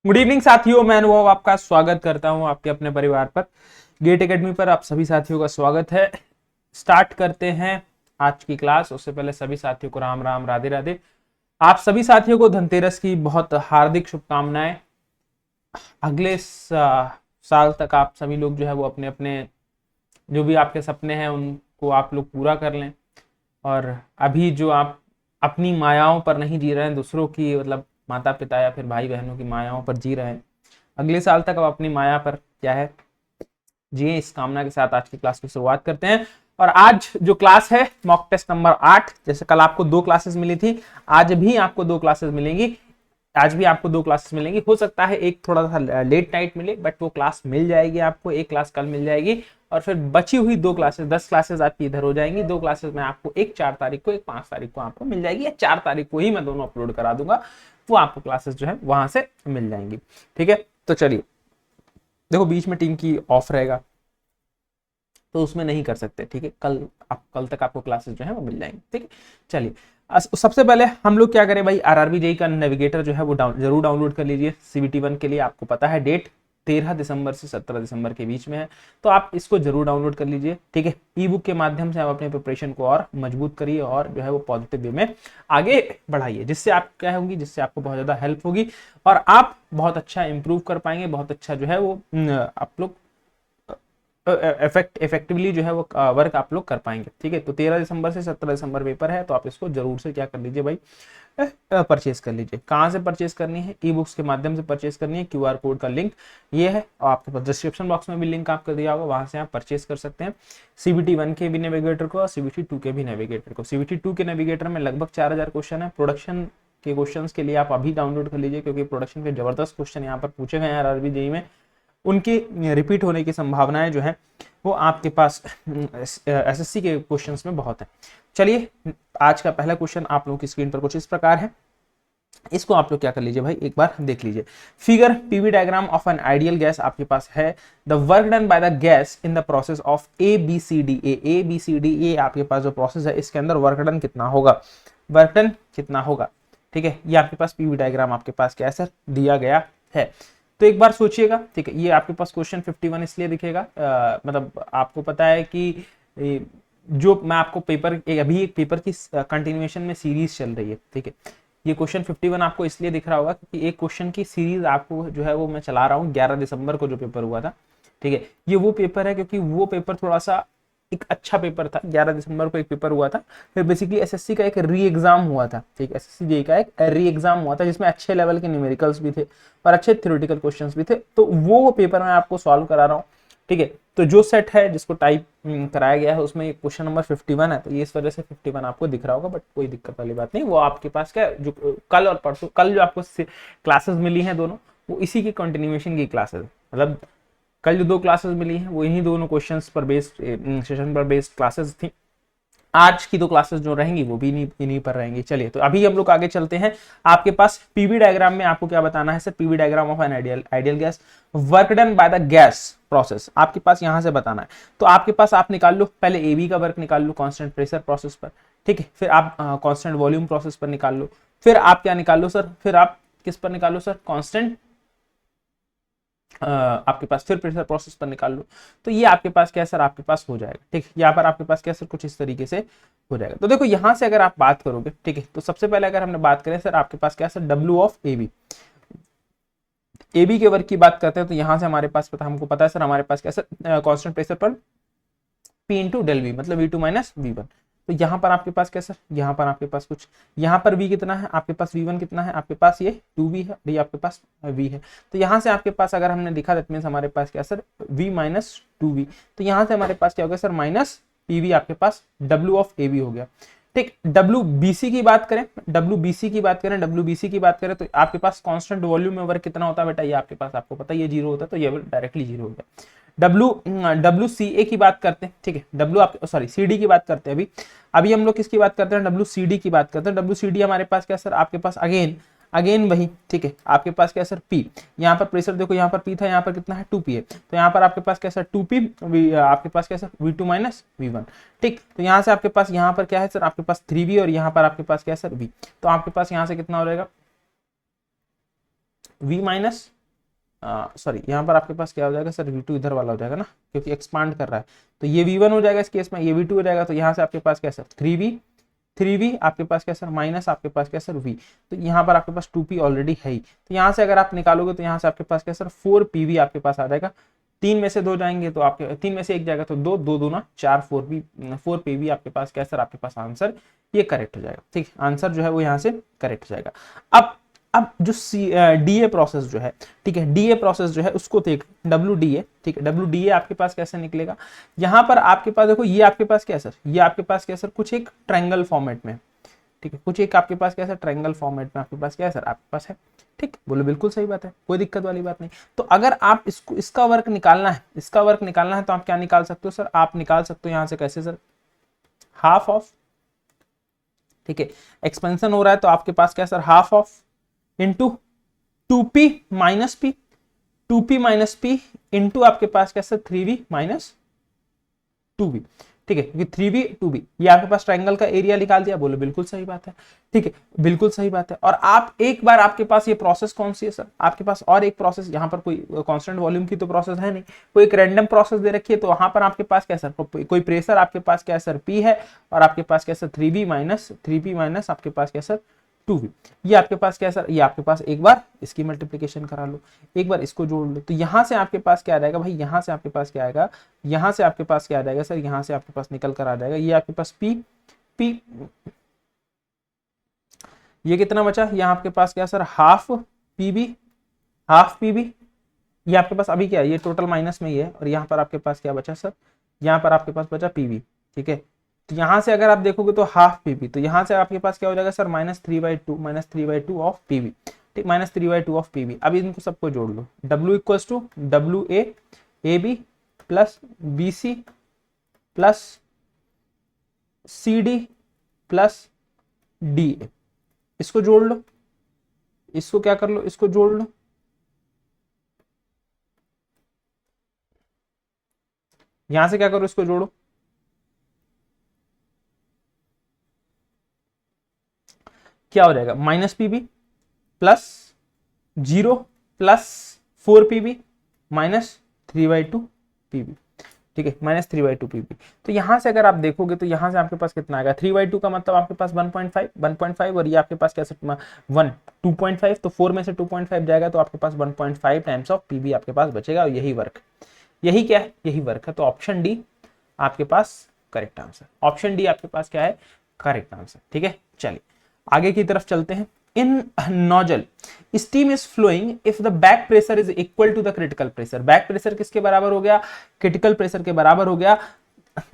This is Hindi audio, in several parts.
गुड इवनिंग साथियों, मैं अनुभव आपका स्वागत करता हूं आपके अपने परिवार पर। गेट एकेडमी पर आप सभी साथियों का स्वागत है। स्टार्ट करते हैं आज की क्लास। उससे पहले सभी साथियों को राम राम, राधे राधे। आप सभी साथियों को धनतेरस की बहुत हार्दिक शुभकामनाएं। अगले साल तक आप सभी लोग जो है वो अपने अपने जो भी आपके सपने हैं उनको आप लोग पूरा कर लें। और अभी जो आप अपनी मायाओं पर नहीं जी रहे हैं, दूसरों की मतलब माता पिता या फिर भाई बहनों की मायाओं पर जी रहे हैं, अगले साल तक आप अपनी माया पर क्या है जिए। इस कामना के साथ आज की क्लास की शुरुआत करते हैं। और आज जो क्लास है मॉक टेस्ट नंबर 8। जैसे कल आपको 2 क्लासेस मिली थी, आज भी आपको 2 क्लासेस मिलेंगी। आज भी आपको 2 क्लासेस मिलेंगी। हो सकता है एक थोड़ा सा लेट नाइट मिले, बट वो क्लास मिल जाएगी आपको। एक क्लास कल मिल जाएगी और फिर बची हुई 2 क्लासेस, 10 क्लासेस आपकी इधर हो जाएंगी। 2 क्लासेस में आपको एक 4 तारीख को, एक 5 तारीख को आपको मिल जाएगी, या 4 तारीख को ही मैं दोनों अपलोड करा दूंगा। वो आपको क्लासेस जो है वहां से मिल जाएंगी। ठीक है, तो चलिए। देखो, बीच में टीम की ऑफ रहेगा तो उसमें नहीं कर सकते। ठीक है, कल तक आपको क्लासेस जो है वो मिल जाएंगे। ठीक है, चलिए। सबसे पहले हम लोग क्या करें भाई, आरआरबी जेई का नेविगेटर जो है वो जरूर डाउनलोड कर लीजिए। सीबीटी 1 के लिए आपको पता है डेट 13 दिसंबर से 17 दिसंबर के बीच में है, तो आप इसको जरूर डाउनलोड कर लीजिए। ठीक है, ई बुक के माध्यम से आप अपने प्रिपरेशन को और मजबूत करिए और जो है वो पॉजिटिव वे में आगे बढ़ाइए, जिससे आप क्या होगी, जिससे आपको बहुत ज्यादा हेल्प होगी और आप बहुत अच्छा इंप्रूव कर पाएंगे। बहुत अच्छा जो है वो आप लोग इफेक्टिवली जो है वो वर्क आप लोग कर पाएंगे। ठीक है, तो 13 दिसंबर से 17 दिसंबर पेपर है, तो आप इसको जरूर से क्या कर लीजिए भाई, परचेज कर लीजिए। कहाँ से परचेज करनी है? ई बुक्स के माध्यम से परचेज करनी है। क्यूआर कोड का लिंक ये है और आपके पास डिस्क्रिप्शन बॉक्स में भी लिंक आपको दिया होगा, वहां से आप परचेज कर सकते हैं। सीबीटी 1 के भी नेविगेटर को और सीबीटी 2 के भी नेविगेटर को। सीबीटी 2 के नेविगेटर में लगभग 4000 क्वेश्चन है। प्रोडक्शन के क्वेश्चंस के लिए आप अभी डाउनलोड कर लीजिए, क्योंकि प्रोडक्शन के जबरदस्त क्वेश्चन यहाँ पर पूछे गए हैं आरआरबी जेईई में। उनकी रिपीट होने की संभावनाएं जो है वो आपके पास एसएससी के क्वेश्चंस में बहुत है। चलिए, आज का पहला क्वेश्चन आप लोगों की स्क्रीन पर कुछ इस प्रकार है। इसको आप लोग क्या कर लीजिए भाई, एक बार देख लीजिए। Figure PV diagram of an ideal gas आपके पास है। The work done by the gas in the process of A B C D A आपके पास जो प्रोसेस है, इसके अंदर वर्क डन कितना होगा, वर्क डन कितना होगा। ठीक है, ये आपके पास पीवी डायग्राम आपके पास क्या है सर, दिया गया है। तो एक बार सोचिएगा। ठीक है, ये आपके पास क्वेश्चन 51 इसलिए दिखेगा, मतलब आपको पता है कि जो मैं आपको पेपर अभी एक पेपर की कंटिन्यूएशन में सीरीज चल रही है। ठीक है, ये क्वेश्चन 51 आपको इसलिए दिख रहा होगा क्योंकि एक क्वेश्चन की सीरीज आपको जो है वो मैं चला रहा हूँ। 11 दिसंबर को जो पेपर हुआ था, ठीक है, ये वो पेपर है, क्योंकि वो पेपर थोड़ा सा एक अच्छा पेपर था। 11 दिसंबर को एक पेपर हुआ था, फिर बेसिकली एसएससी का एक री एग्जाम हुआ था। ठीक है, एसएससी जेईई का एक री एग्जाम हुआ था, जिसमें अच्छे लेवल के न्यूमेरिकल्स भी थे और अच्छे थ्योरेटिकल क्वेश्चंस भी थे। तो वो पेपर मैं आपको सॉल्व करा रहा हूँ। ठीक है, तो जो सेट है जिसको टाइप कराया गया है उसमें क्वेश्चन नंबर 51 है, तो ये इस वजह से 51 आपको दिख रहा होगा, बट कोई दिक्कत वाली बात नहीं। वो आपके पास क्या जो कल और परसों, कल जो आपको क्लासेस मिली हैं दोनों, वो इसी की कंटिन्यूएशन की क्लासेस, मतलब कल जो 2 क्लासेस मिली हैं वो इन्हीं दोनों क्वेश्चंस पर बेस्ड, सेशन पर बेस्ड क्लासेस थी। आज की 2 क्लासेस जो रहेंगी वो भी इन्हीं पर रहेंगी। चलिए, तो अभी हम लोग आगे चलते हैं। आपके पास पीवी डायग्राम में आपको क्या बताना है sir, PV diagram of an ideal gas, work done by the gas process आपके पास यहां से बताना है। तो आपके पास आप निकाल लो, पहले एबी का वर्क निकाल लो कांस्टेंट प्रेशर प्रोसेस पर। ठीक है, फिर आप कांस्टेंट वॉल्यूम प्रोसेस पर निकाल लो, फिर आप क्या निकाल लो सर, फिर आप किस पर निकालो सर, कांस्टेंट आपके पास फिर प्रेशर प्रोसेस पर निकाल लो। तो ये आपके पास क्या है सर, आपके पास हो जाएगा। ठीक, यहाँ पर आपके पास क्या सर, कुछ इस तरीके से हो जाएगा। तो देखो यहां से अगर आप बात करोगे, ठीक है, तो सबसे पहले अगर हमने बात करें सर, आपके पास क्या sir, W of A B के वर्क की बात करते हैं, तो यहां से हमारे पास हमको पता है सर, हमारे पास क्या सर, कांस्टेंट प्रेशर पर पी इंटू डेल वी, मतलब V2 माइनस V1। तो यहाँ पर आपके पास क्या सर, यहाँ पर आपके पास कुछ, यहाँ पर V कितना है आपके पास, V1 कितना है आपके पास, ये 2V है, ये आपके पास V है। तो यहाँ से आपके पास अगर हमने लिखा, दैट मीन्स हमारे पास क्या सर, V माइनस 2V। तो यहाँ से हमारे पास क्या हो गया सर, माइनस PV आपके पास W ऑफ AB हो गया। ठीक, WBC की बात करें, WBC की बात करें तो आपके पास कांस्टेंट वॉल्यूम में वर्क कितना होता है बेटा, ये आपके पास आपको पता है, ये 0 होता है, तो ये डायरेक्टली 0 हो गया। WCA की बात करते हैं। ठीक है, CD की बात करते हैं। अभी हम लोग किसकी बात करते हैं, WCD की बात करते हैं। WCD हमारे पास क्या सर, आपके पास अगेन वही। ठीक है, आपके पास क्या सर, P, यहाँ पर प्रेशर देखो, यहाँ पर P था, यहाँ पर कितना है 2P है, तो यहाँ पर आपके पास क्या सर 2P, आपके पास क्या सर V2 माइनस V1। ठीक, तो यहाँ से आपके पास यहाँ पर क्या है सर, आपके पास 3V और यहाँ पर आपके पास क्या है सर V। तो आपके पास यहाँ से कितना हो जाएगा, V माइनस सॉरी यहाँ पर आपके पास क्या हो जाएगा सर, V2 इधर वाला हो जाएगा ना, क्योंकि एक्सपांड कर रहा है, तो ये V1 हो जाएगा इस केस में, ये V2 हो जाएगा, तो यहाँ से आपके पास क्या सर 3V आपके पास क्या सर माइनस आपके पास क्या सर V, तो यहाँ पर आपके पास 2P ऑलरेडी है ही, तो यहाँ से अगर आप निकालोगे तो यहाँ से आपके पास क्या सर 4PV आपके पास आ जाएगा, 3 में से 2 जाएंगे तो आपके 3 में से 1 जाएगा तो 2 2 दूना 4 4PV आपके पास क्या सर आपके पास आंसर ये करेक्ट हो जाएगा। ठीक, आंसर जो है वो यहाँ से करेक्ट हो जाएगा। अब जो DA प्रोसेस जो है, ठीक है, DA प्रोसेस जो है उसको देख, WDA, ठीक है, WDA आपके पास कैसे निकलेगा, यहाँ पर आपके पास देखो ये आपके पास क्या सर, ये आपके पास क्या सर कुछ एक ट्रायंगल फॉर्मेट में, ठीक है, कुछ एक आपके पास क्या सर ट्रायंगल फॉर्मेट में आपके पास क्या है सर आपके पास है। ठीक, बोलो बिल्कुल सही बात है, कोई दिक्कत वाली बात नहीं। तो अगर आप इसको इसका वर्क निकालना है, इसका वर्क निकालना है तो आप क्या निकाल सकते हो सर, आप निकाल सकते हो यहाँ से कैसे सर, हाफ ऑफ, ठीक है, एक्सपेंशन हो रहा है तो आपके पास क्या sir half of into 2P minus P, 2P minus P into आपके पास क्या सर 3V माइनस 2V, ठीक है, क्योंकि 3V 2V ये आपके पास ट्रायंगल का एरिया निकाल दिया, बोलो बिल्कुल सही बात है। ठीक है, बिल्कुल सही बात है। और आप एक बार आपके पास ये प्रोसेस कौन सी है सर, आपके पास और एक प्रोसेस, यहाँ पर कोई कांस्टेंट वॉल्यूम की तो प्रोसेस है नहीं, कोई एक रैंडम प्रोसेस दे रखी है, तो वहां पर आपके पास क्या सर कोई प्रेशर आपके पास क्या सर P है, और आपके पास क्या sir 3V minus 3P minus आपके पास क्या सर 2V, ये आपके पास क्या सर, ये आपके पास एक बार इसकी मल्टीप्लिकेशन करा लो, एक बार इसको जोड़ लो, तो यहां से आपके पास क्या आ जाएगा भाई, यहां से आपके पास क्या आएगा, यहां से आपके पास क्या आ जाएगा सर, यहां से आपके पास निकल कर आ जाएगा ये आपके पास P, ये कितना बचा, यहाँ आपके पास क्या सर हाफ PV, ये आपके पास अभी क्या है, ये टोटल माइनस में ही है, और यहाँ पर आपके पास क्या बचा सर, यहाँ पर आपके पास बचा PV, ठीक है, तो यहां से अगर आप देखोगे तो हाफ PV, तो यहां से आपके पास क्या हो जाएगा सर -3/2 ऑफ PV, ठीक, -3/2 ऑफ PV। अब इनको सबको जोड़ लो, W equals to WA AB plus BC plus CD plus DA, इसको जोड़ लो, इसको क्या कर लो, इसको जोड़ लो, यहां से क्या करो, इसको जोड़ो, क्या हो जाएगा -PV plus 0 plus 4PV minus 3/2 PV, ठीक है, -3/2 PV। तो यहां से अगर आप देखोगे तो यहां से आपके पास कितना आएगा, 3/2 का मतलब आपके पास 1.5, और ये आपके पास कैसे 1 2.5, तो 4 में से 2.5 जाएगा तो आपके पास 1.5 टाइम्स ऑफ PV आपके पास बचेगा, और यही वर्क, यही क्या है, यही वर्क है। तो ऑप्शन डी आपके पास करेक्ट आंसर, ऑप्शन डी आपके पास क्या है करेक्ट आंसर। ठीक है, चलिए आगे की तरफ चलते हैं। In nozzle steam is flowing if the back pressure is equal to the critical pressure, back pressure किसके बराबर हो गया, क्रिटिकल प्रेशर के बराबर हो गया।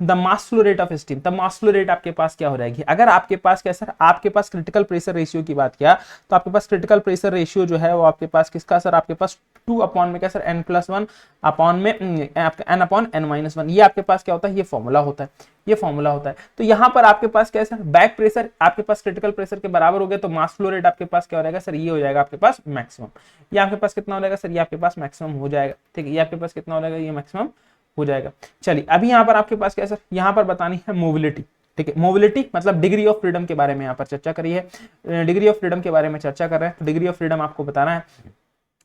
The mass flow rate of steam, the mass flow rate आपके पास क्या हो जाएगी, अगर आपके पास क्या सर, आपके पास क्रिटिकल प्रेशर रेशियो की बात किया तो आपके पास क्रिटिकल प्रेशर रेशियो जो है वो आपके पास किसका सर, आपके पास 2 अपॉन में क्या सर n+1 अपॉन में आपका n अपॉन n-1, ये आपके पास क्या होता है, ये फॉर्मूला होता है, ये फॉर्मूला होता है। तो यहां पर आपके पास क्या है सर, बैक प्रेशर आपके पास क्रिटिकल प्रेशर के बराबर हो गया, तो मास फ्लो रेट आपके पास क्या हो जाएगा सर, ये हो जाएगा आपके पास मैक्सिमम, ये आपके पास कितना हो जाएगा सर, ये आपके पास मैक्सिमम हो जाएगा। ठीक है, ये आपके पास कितना हो जाएगा, ये मैक्सिमम हो जाएगा। चलिए अभी यहाँ पर आपके पास क्या सर, यहाँ पर बतानी है मोबिलिटी। ठीक है, मोबिलिटी मतलब डिग्री ऑफ फ्रीडम के बारे में यहाँ पर चर्चा करी है, डिग्री ऑफ फ्रीडम के बारे में चर्चा कर रहे हैं, तो डिग्री ऑफ फ्रीडम आपको बताना है,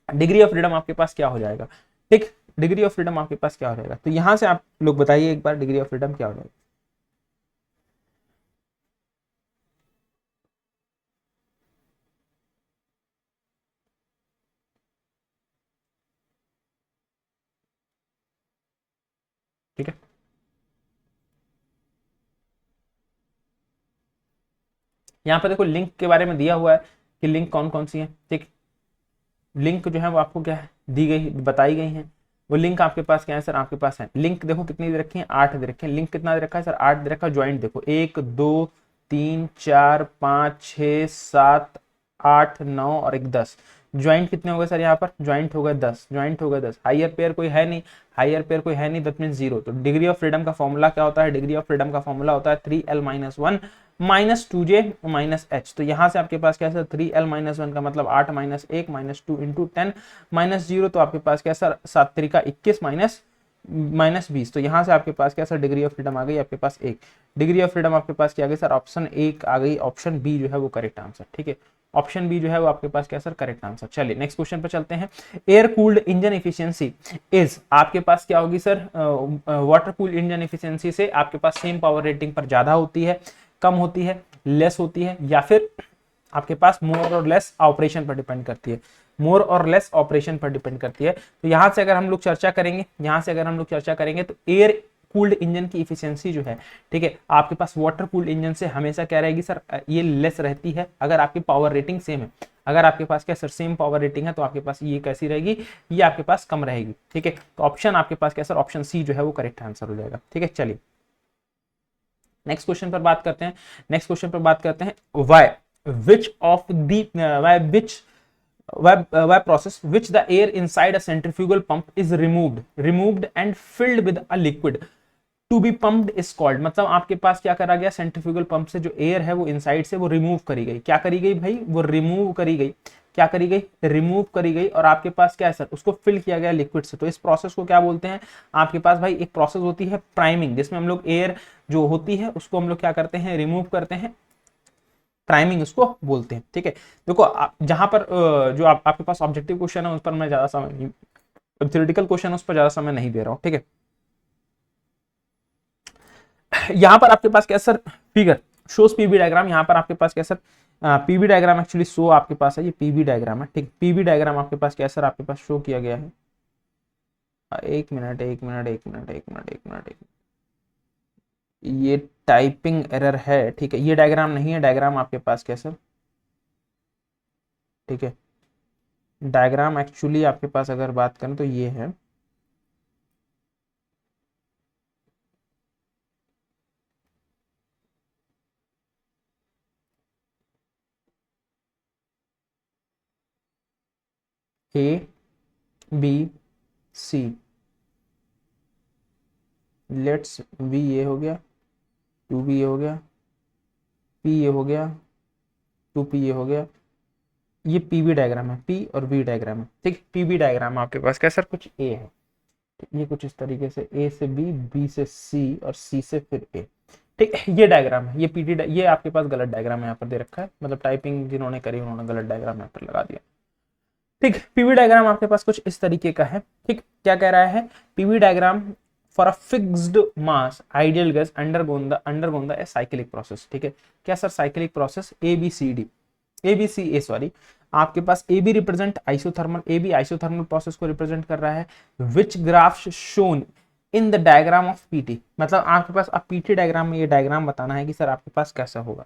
डिग्री ऑफ फ्रीडम आपके पास क्या हो जाएगा। ठीक, डिग्री ऑफ फ्रीडम आपके पास क्या हो जाएगा, तो यहां से आप लोग बताइए एक बार डिग्री ऑफ फ्रीडम क्या हो जाएगा। ठीक है, यहाँ पर देखो लिंक के बारे में दिया हुआ है कि लिंक कौन कौन सी है। ठीक, लिंक जो है वो आपको क्या है दी गई, बताई गई है, वो लिंक आपके पास क्या है सर, आपके पास है लिंक, देखो कितनी दे रखी है, 8 दे रखे हैं, लिंक कितना दे रखा है सर, 8 दे रखा है। ज्वाइंट देखो 1 2 3 4 5 6 7 8 9 और एक 10, ज्वाइंट कितने हो गए सर, यहाँ पर ज्वाइंट हो गए 10, ज्वाइंट हो गए 10, हायर पेयर कोई है नहीं, हायर पेयर कोई है नहीं, दैट मीन 0। तो डिग्री ऑफ फ्रीडम का फॉर्मूला क्या होता है, डिग्री ऑफ फ्रीडम का फॉर्मूला होता है 3l-1 -2j -h। तो यहां से आपके पास क्या सर 3l-1 का मतलब 8 -1 -2 इंटू 10 -0, तो आपके पास क्या सर 7 त्रिका 21 -20, तो यहां से आपके पास क्या सर डिग्री ऑफ फ्रीडम आ गई आपके पास 1, डिग्री ऑफ फ्रीडम आपके पास क्या आ गई सर, ऑप्शन 1 आ गई, ऑप्शन बी जो है वो करेक्ट आंसर। ठीक है, ऑप्शन बी जो है वो आपके पास क्या सर करेक्ट आंसर। चलिए नेक्स्ट क्वेश्चन पर चलते हैं। Air cooled engine efficiency is आपके पास क्या होगी sir, water cooled engine efficiency से आपके पास सेम पावर रेटिंग पर ज्यादा होती है, कम होती है, लेस होती है, या फिर आपके पास मोर और लेस ऑपरेशन पर डिपेंड करती है, मोर और लेस ऑपरेशन पर डिपेंड करती है। तो यहां से अगर हम लोग चर्चा करेंगे, तो एयर कूल्ड इंजन की इफिशियंसी जो है, ठीक है, आपके पास वाटर कूल्ड इंजन से हमेशा क्या रहेगी सर, ये लेस रहती है अगर आपकी पावर रेटिंग सेम है। अगर आपके पास क्या सर सेम पावर रेटिंग है तो आपके पास ये कैसी रहेगी, ये आपके पास कम रहेगी, ठीक है। तो ऑप्शन आपके पास क्या सर, ऑप्शन सी जो है वो करेक्ट आंसर हो जाएगा, ठीक है। चलिए नेक्स्ट क्वेश्चन पर बात करते हैं। Why which of the why which why process which the air inside a centrifugal pump is removed and filled with a liquid to be pumped is called। मतलब आपके पास क्या करा गया, सेंट्रीफ्यूगल पंप से जो एयर है वो इनसाइड से वो रिमूव करी गई, क्या करी गई भाई, वो रिमूव करी गई, क्या करी गई, रिमूव करी गई, और आपके पास क्या है सर, उसको फिल किया गया लिक्विड से। तो इस प्रोसेस को क्या बोलते हैं, आपके पास भाई एक प्रोसेस होती है प्राइमिंग, जिसमें हम लोग एयर जो होती है उसको हम लोग क्या करते हैं, रिमूव करते हैं, प्राइमिंग उसको बोलते हैं, ठीक है। देखो जहां पर जो आपके पास ऑब्जेक्टिव क्वेश्चन है उस पर मैं ज्यादा समय, थ्योरेटिकल क्वेश्चन उस पर ज्यादा समय नहीं दे रहा हूं, ठीक है। यहां पर आपके पास क्या sir, figure shows PV diagram, यहां पर आपके पास क्या sir, PV diagram actually show आपके पास है, ये पीवी डायग्राम है, ठीक। पीवी डायग्राम आपके पास क्या सर, आपके पास शो किया गया है। एक मिनट, ये टाइपिंग एरर है, ठीक है, ये डायग्राम नहीं है, डायग्राम आपके पास क्या सर, ठीक है, डायग्राम एक्चुअली आपके पास अगर बात करें तो ये है, A B C, let's we ये हो गया, टू बी ये हो गया, पी ये हो गया, टू पी ये हो गया, ये पीवी डायग्राम है, पी और वी डायग्राम है, ठीक। पीवी डायग्राम आपके पास क्या सर, कुछ ए है, ये कुछ इस तरीके से, ए से बी, बी से सी और सी से फिर ए, ठीक। ये डायग्राम है, ये पीटी, ये आपके पास गलत डायग्राम यहाँ पर दे रखा है, मतलब टाइपिंग जिन्होंने करी उन्होंने गलत डायग्राम यहाँ पर लगा दिया, ठीक। पीवी डायग्राम आपके पास कुछ इस तरीके का है, ठीक। क्या कह रहा है, P V diagram for a fixed mass ideal gas undergone the cyclic process, ठीक है। क्या सर, साइक्लिक प्रोसेस सॉरी, आपके पास A B represent isothermal, A B isothermal process को रिप्रेजेंट कर रहा है, which graph shown in the diagram of P T, मतलब आपके पास अब पीटी डायग्राम में ये डायग्राम बताना है कि सर आपके पास कैसा होगा,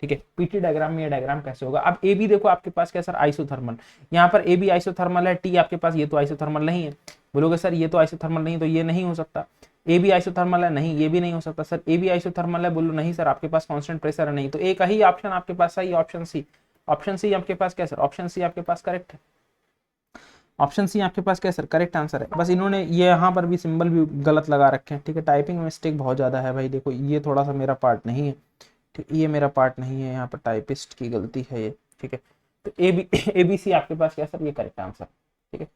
ठीक है। पीटी डायग्राम में ये डायग्राम कैसे होगा। अब ए बी देखो आपके पास क्या सर, आइसोथर्मल, यहाँ पर ए बी आइसोथर्मल है, टी आपके पास ये तो आइसोथर्मल नहीं है, बोलोगे सर ये तो आइसोथर्मल नहीं, तो ये नहीं हो सकता। ए बी आइसोथर्मल है, नहीं ये भी नहीं हो सकता सर। ए बी आइसोथर्मल है, बोलो नहीं सर आपके पास कांस्टेंट प्रेशर है, नहीं, तो एक ही ऑप्शन आपके पास सही, ऑप्शन सी। ऑप्शन सी आपके पास क्या सर, ऑप्शन सी आपके पास करेक्ट है, ऑप्शन सी आपके पास क्या सर करेक्ट आंसर है। बस इन्होंने ये यहाँ पर भी सिंबल भी गलत लगा रखे हैं, ठीक है, टाइपिंग मिस्टेक बहुत ज्यादा है भाई, देखो ये थोड़ा सा मेरा पार्ट नहीं है, ठीक, ये मेरा पार्ट नहीं है, यहाँ पर टाइपिस्ट की गलती है ये, ठीक है। तो ए बी सी आपके पास क्या सर, ये करेक्ट आंसर, ठीक है।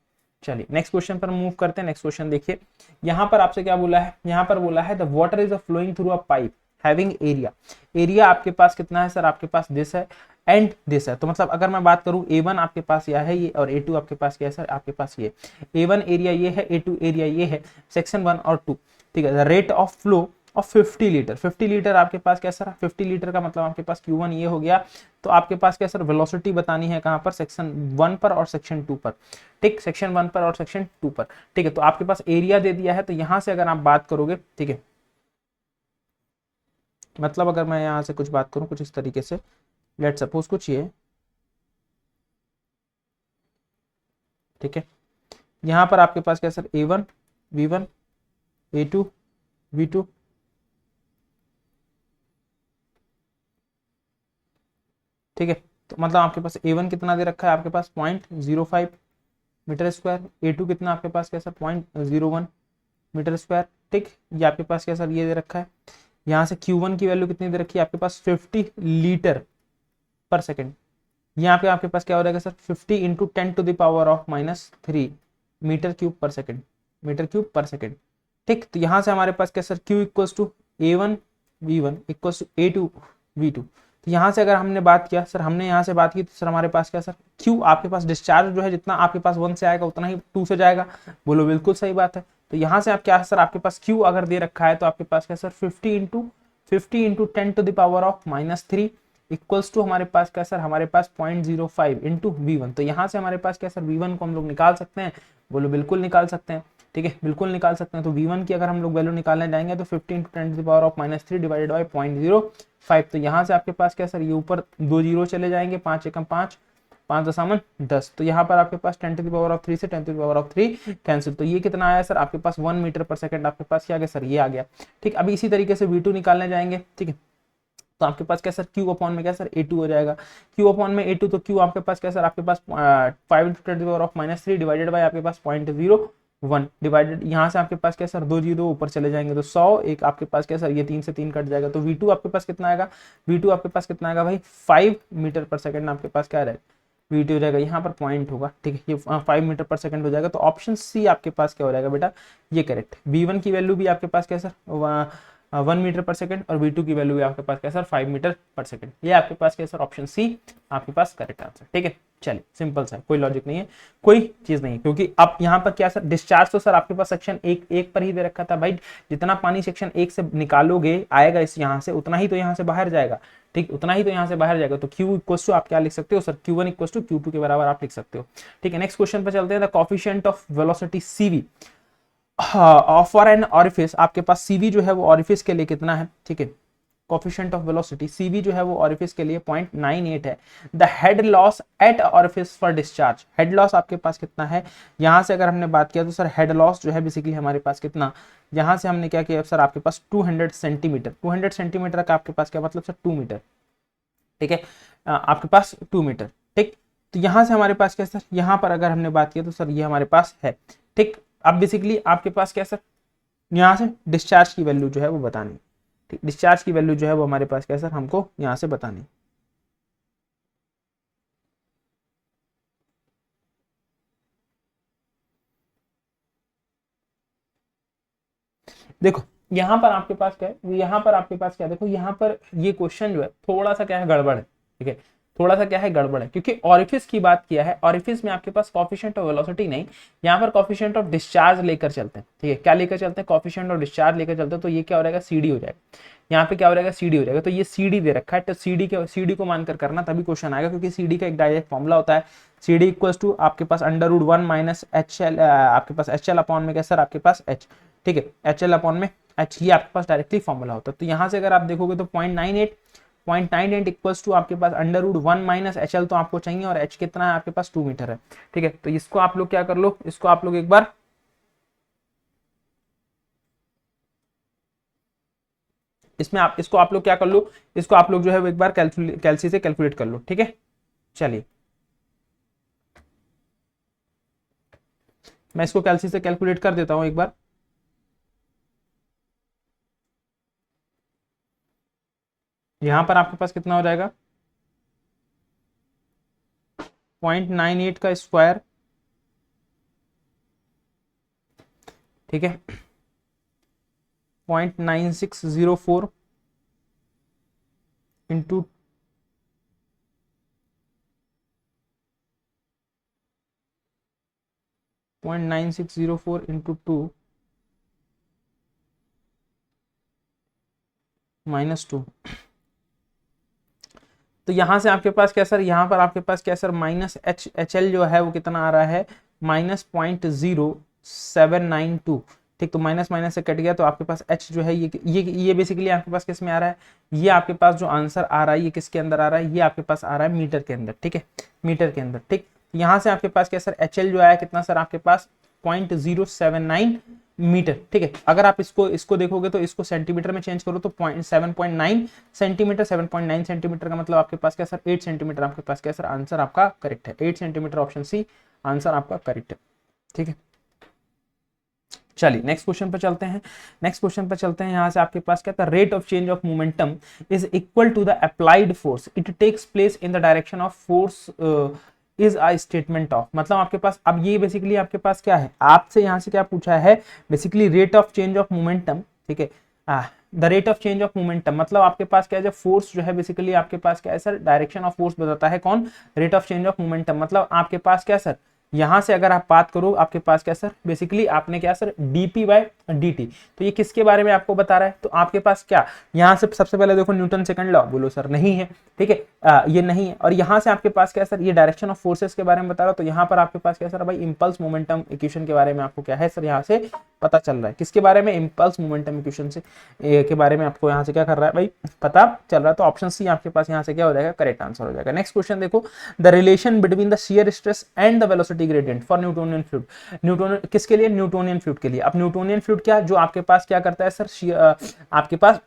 चलिए नेक्स्ट क्वेश्चन पर मूव करते हैं। नेक्स्ट क्वेश्चन देखिए, यहाँ पर आपसे क्या बोला है, यहाँ पर बोला है the water is flowing through a pipe having area, area आपके पास कितना है सर, आपके पास दिस है एंड दिस है। तो मतलब अगर मैं बात करूं A1 आपके पास यह है ये, और A2 आपके पास क्या है सर, आपके पास ये A1 एरिया ये है, A2 एरिया ये है, सेक्शन 1 और 2, ठीक है। The rate of flow of 50 litre, 50 litre आपके पास क्या सर, 50 लीटर का मतलब आपके पास Q1 ये हो गया। तो आपके पास क्या सर, वेलोसिटी बतानी है कहां पर, सेक्शन 1 पर और सेक्शन 2 पर, ठीक, सेक्शन 1 पर और सेक्शन 2 पर, ठीक है। तो आपके पास एरिया दे दिया है, तो यहां से अगर आप बात करोगे, ठीक है, मतलब अगर मैं यहां से कुछ बात करूं कुछ इस तरीके से, लेट सपोज कुछ ये, ठीक है, यहां पर आपके पास क्या sir, A1 V1 A2 V2, ठीक है। तो मतलब आपके पास A1 कितना दे रखा है, आपके पास 0.05 मीटर स्क्वायर, A2 कितना आपके पास क्या सर, 0.01 मीटर स्क्वायर, ठीक। ये आपके पास क्या सर, ये दे रखा है। यहाँ से Q1 की वैल्यू कितनी दे रखी है, आपके पास 50 लीटर पर सेकेंड, यहाँ पे आपके पास क्या हो जाएगा सर, 50 इंटू 10⁻³ मीटर क्यूब पर सेकेंड, मीटर क्यूब पर सेकेंड, ठीक। तो यहाँ से हमारे पास क्या sir, Q equals to A1 V1 equals to A2 V2, तो तो यहाँ से अगर हमने बात किया सर, हमने यहाँ से बात की तो सर हमारे पास क्या सर Q, आपके पास डिस्चार्ज जो है जितना आपके पास 1 से आएगा उतना ही 2 से जाएगा। बोलो बिल्कुल सही बात है। तो यहाँ से आप क्या सर, आपके पास Q अगर दे रखा है तो आपके पास क्या सर 50 इंटू 10⁻³ इक्वल्स टू हमारे पास क्या सर, हमारे पास 0.05 इंटू V1। तो यहाँ से हमारे पास क्या सर V1 को हम लोग निकाल सकते हैं। बोलो बिल्कुल निकाल सकते हैं, ठीक है, बिल्कुल निकाल सकते हैं। तो V1 की अगर हम लोग वैल्यू निकालने जाएंगे तो 50 इंटू 10⁻³ डिवाइडेड बाई 0.05। तो यहाँ से आपके पास क्या सर, ये ऊपर 2 जीरो चले जाएंगे, 5 एकम 5, 5 दशमलव 10। तो यहाँ पर आपके पास 10⁻³ से 10⁻³ कैंसिल। तो ये कितना आया सर, आपके पास 1 मीटर पर सेकंड आपके पास क्या आ गया सर, ये आ गया। ठीक, अभी इसी तरीके से V2 निकालने जाएंगे। ठीक है, तो आपके पास क्या सर Q अपॉन में क्या सर A2 हो जाएगा। Q अपॉन में A2, तो Q आपके पास क्या सर, आपके पास 5 इंटू 10⁻³ डिवाइडेड बाई आपके पास 0.01 डिवाइडेड, यहाँ से आपके पास क्या सर 2 जीरो ऊपर चले जाएंगे तो 100, एक आपके पास क्या सर ये 3 से 3 कट जाएगा। तो V2 आपके पास कितना आएगा, V2 आपके पास कितना आएगा भाई 5 मीटर पर सेकंड आपके पास क्या रहेगा, V2 हो जाएगा, यहाँ पर पॉइंट होगा। ठीक है, ये 5 मीटर पर सेकंड हो जाएगा। तो ऑप्शन सी आपके पास क्या हो जाएगा बेटा, ये करेक्ट। V1 की वैल्यू भी आपके पास क्या सर 1 मीटर पर सेकंड और V2 की वैल्यू भी आपके पास क्या सर 5 मीटर पर सेकंड। ये आपके पास क्या सर ऑप्शन सी आपके पास करेक्ट आंसर। ठीक है, चलिए सिंपल सा, कोई लॉजिक नहीं है, कोई चीज नहीं है, क्योंकि आप यहाँ पर क्या सर डिस्चार्ज तो सर आपके पास सेक्शन एक पर ही दे रखा था भाई। जितना पानी सेक्शन 1 से निकालोगे आएगा इस यहाँ से, उतना ही तो यहाँ से बाहर जाएगा। ठीक, उतना ही तो यहाँ से बाहर जाएगा। तो Q इक्वल्स टू आप क्या लिख सकते हो sir, Q1 equals to Q2 के बराबर आप लिख सकते हो। ठीक है, नेक्स्ट क्वेश्चन पे चलते हैं। The coefficient of velocity CV for an orifice, आपके पास CV जो है वो ऑरिफिस के लिए कितना है। ठीक है, कोफिशिएंट ऑफ वेलोसिटी CV जो है वो ऑरिफिस के लिए 0.98 है। The head loss at orifice for discharge, head loss आपके पास कितना है। यहाँ से अगर हमने बात किया तो सर हेड लॉस जो है बेसिकली हमारे पास कितना, यहाँ से हमने क्या किया सर, आपके पास 200 सेंटीमीटर, 200 सेंटीमीटर का आपके पास क्या मतलब सर 2 मीटर। ठीक है, आपके पास 2 मीटर। ठीक, तो यहाँ से हमारे पास क्या सर, यहाँ पर अगर हमने बात किया तो सर ये हमारे पास है। ठीक, अब बेसिकली आपके पास क्या सर, यहाँ से डिस्चार्ज की वैल्यू जो है वो बतानी। ठीक, डिस्चार्ज की वैल्यू जो है वो हमारे पास क्या सर हमको यहाँ से बतानी। देखो यहाँ पर आपके पास क्या है, यहाँ पर आपके पास क्या है, देखो यहाँ पर ये क्वेश्चन जो है थोड़ा सा क्या है गड़बड़ है। ठीक है, थोड़ा सा क्या है गड़बड़ है, क्योंकि ऑरिफिस की बात किया है। ऑरिफिस में आपके पास कोफिशिएंट ऑफ वेलोसिटी नहीं, यहाँ पर कोफिशिएंट ऑफ डिस्चार्ज लेकर चलते हैं। ठीक है, क्या लेकर चलते हैं, कोफिशिएंट ऑफ डिस्चार्ज लेकर चलते हैं। तो ये क्या हो जाएगा CD हो जाएगा, यहाँ पे क्या हो जाएगा CD हो जाएगा। तो ये CD दे रखा है, तो CD को मानकर करना तभी क्वेश्चन आएगा, क्योंकि CD का एक डायरेक्ट फॉर्मूला होता है। CD इक्वल्स टू आपके पास √1 माइनस HL, आपके पास HL अपॉन में क्या सर आपके पास H। ठीक है, HL अपॉन में H, ये आपके पास डायरेक्टली फॉर्मूला होता है। तो यहाँ से अगर आप देखोगे तो 0.98 इक्वल्स टू आपके पास √1 माइनस HL तो आपको चाहिए, और H कितना है आपके पास 2 मीटर है। ठीक है, तो इसको आप लोग क्या कर लो, इसको आप लोग एक बार इसमें आप इसको आप लोग क्या कर लो, इसको आप लोग जो है वो एक बार कैलसी से कैलकुलेट कर लो। ठीक है, चलिए मैं इसको कैलसी से कैलकुलेट कर देता हूं एक बार। यहां पर आपके पास कितना हो जाएगा 0.98 का स्क्वायर। ठीक है, 0.9604 इंटू 0.9604 इंटू 2 -2। तो यहां से आपके पास क्या सर, यहाँ पर आपके पास क्या सर -HL जो है वो कितना आ रहा है -0.0792। ठीक, तो माइनस माइनस से कट गया, तो आपके पास H जो है ये बेसिकली आपके पास किस में आ रहा है, ये आपके पास जो आंसर आ रहा है ये किसके अंदर आ रहा है, ये आपके पास आ रहा है मीटर के अंदर। ठीक है, मीटर के अंदर। ठीक, यहाँ से आपके पास क्या सर HL जो आया कितना सर आपके पास 0.079 मीटर। ठीक है, अगर आप इसको देखोगे तो इसको सेंटीमीटर में चेंज करो तो 7.9 सेंटीमीटर, 7.9 सेंटीमीटर का मतलब आपके पास क्या सर 8 सेंटीमीटर आपके पास क्या सर आंसर आपका करेक्ट है। 8 सेंटीमीटर ऑप्शन सी आंसर आपका करेक्ट है। ठीक है, चलिए नेक्स्ट क्वेश्चन पर चलते हैं। नेक्स्ट क्वेश्चन पर चलते हैं, यहाँ से आपके पास क्या था, rate of change of momentum is equal to the applied force, it takes place in the direction of force is a statement of. मतलब आपके पास अब ये बेसिकली आपके पास क्या है, आपसे यहाँ से क्या पूछा है basically rate of change of momentum. ठीक है, the rate of change of momentum, मतलब आपके पास क्या है, जब फोर्स जो है बेसिकली आपके पास क्या है सर, डायरेक्शन ऑफ फोर्स बताता है कौन, rate of change of momentum. मतलब आपके पास क्या सर, यहां से अगर आप बात करो आपके पास क्या सर, बेसिकली आपने क्या सर, dp बाय dt, तो ये किसके बारे में आपको बता रहा है, तो आपके पास क्या, यहां से सबसे पहले देखो न्यूटन सेकंड लॉ, बोलो सर नहीं है, ठीक है, ये नहीं है। और यहां से आपके पास क्या सर, ये डायरेक्शन ऑफ फोर्सेस के बारे में बता रहा हूं, तो यहां पर आपके पास क्या सर भाई, इंपल्स मोमेंटम इक्वेशन के बारे में आपको क्या है सर, यहां से पता चल रहा है, किसके बारे में, इंपल्स मोमेंटम इक्वेशन से के बारे में आपको यहां से क्या कर रहा है भाई, पता चल रहा है। तो ऑप्शन सी आपके पास यहां से क्या हो जाएगा, करेक्ट आंसर हो जाएगा। नेक्स्ट क्वेश्चन देखो, the relation between the shear stress and the velocity gradient for Newtonian fluid, Newtonian किसके लिए, न्यूटोनियन फ्लूइड के लिए। अब न्यूटोनियन फ्लूइड क्या, जो आपके पास क्या करता है सर, आपके पास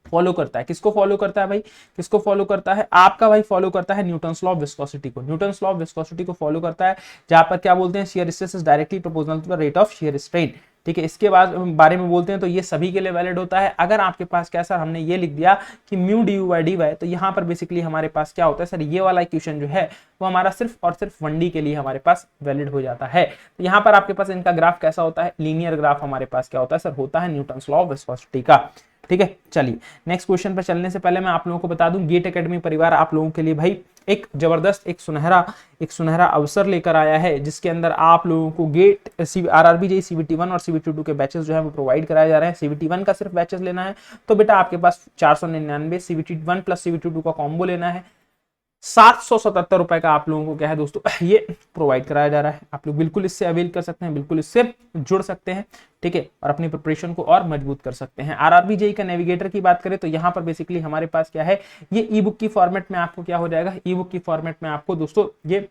फॉलो करता है, किसको फॉलो करता है भाई, किसको फॉलो करता है, आपका भाई फॉलो करता है न्यूटन्स लॉ ऑफ विस्कोसिटी को, न्यूटन्स लॉ ऑफ विस्कोसिटी को फॉलो करता है, जहां पर क्या बोलते हैं, shear stress is directly proportional to the rate of shear strain, ठीक है। इसके बाद बारे में बोलते हैं तो ये सभी के लिए वैलिड होता है। अगर आपके पास क्या सर, हमने ये लिख दिया कि mu d u by d y, तो यहाँ पर बेसिकली हमारे पास क्या होता है सर, ये वाला इक्वेशन जो है वो हमारा सिर्फ और सिर्फ 1D के लिए हमारे पास वैलिड हो जाता है। तो यहाँ पर आपके पास इनका ग्राफ कैसा होता है, लीनियर ग्राफ हमारे पास क्या होता है सर, होता है न्यूटन्स लॉ ऑफ विस्कोसिटी का, ठीक है। चलिए नेक्स्ट क्वेश्चन पर चलने से पहले मैं आप लोगों को बता दूं, गेट एकेडमी परिवार आप लोगों के लिए भाई एक जबरदस्त एक सुनहरा अवसर लेकर आया है, जिसके अंदर आप लोगों को गेट आरआरबी जेईई सीबीटी 1 और सीबीटी 2 के बैचेस जो है वो प्रोवाइड कराए जा रहे हैं। सीबीटी 1 का सिर्फ बैचेस लेना है तो बेटा आपके पास 499, सीबीटी 1 प्लस सीबीटी 2 का कॉम्बो लेना है, 777 रुपए का आप लोगों को क्या है दोस्तों, ये प्रोवाइड कराया जा रहा है। आप लोग बिल्कुल इससे अवेल कर सकते हैं, बिल्कुल इससे जुड़ सकते हैं, ठीक है, और अपनी प्रिपरेशन को और मजबूत कर सकते हैं। आरआरबी जेईई का नेविगेटर की बात करें तो यहाँ पर बेसिकली हमारे पास क्या है, ये ई बुक की फॉर्मेट में आपको क्या हो जाएगा, ई बुक की फॉर्मेट में आपको दोस्तों ये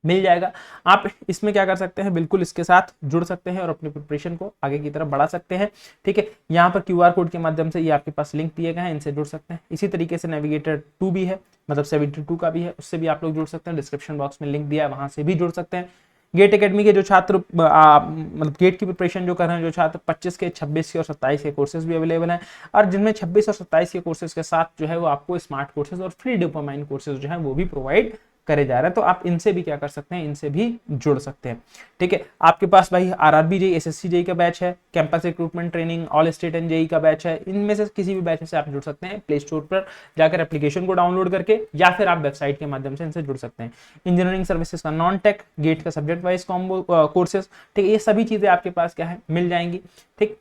मिल जाएगा। आप इसमें क्या कर सकते हैं, बिल्कुल इसके साथ जुड़ सकते हैं और अपनी प्रिपरेशन को आगे की तरफ बढ़ा सकते हैं, ठीक है। यहाँ पर क्यूआर कोड के माध्यम से ये आपके पास लिंक दिए गए हैं, इनसे जुड़ सकते हैं। इसी तरीके से नेविगेटर 2 भी है, मतलब 72 का भी है, उससे भी आप लोग जुड़ सकते हैं। डिस्क्रिप्शन बॉक्स में लिंक दिया है, वहां से भी जुड़ सकते हैं। गेट एकेडमी के जो छात्र मतलब गेट की प्रिपरेशन जो कर रहे हैं जो छात्र, 25 के 26 के और 27 के कोर्सेज भी अवेलेबल हैं, और जिनमें 26 और 27 के कोर्सेज के साथ जो है वो आपको स्मार्ट कोर्सेज और फ्री डोपामाइन कोर्सेज जो है वो भी प्रोवाइड करे जा रहे हैं। तो आप इनसे भी क्या कर सकते हैं, इनसे भी जुड़ सकते हैं, ठीक है। आपके पास भाई आरआरबी जेईई, एसएससी जेईई का बैच है, campus recruitment training, all state and JEE का बैच है। इनमें से किसी भी बैच से आप जुड़ सकते हैं, प्ले स्टोर पर जाकर एप्लीकेशन को डाउनलोड करके, या फिर आप वेबसाइट के माध्यम से इनसे जुड़ सकते हैं। इंजीनियरिंग सर्विसेज का नॉन टेक, गेट का सब्जेक्ट वाइज कॉम्बो कोर्सेज, ठीक है, ये सभी चीजें आपके पास क्या है, मिल जाएंगी, ठीक।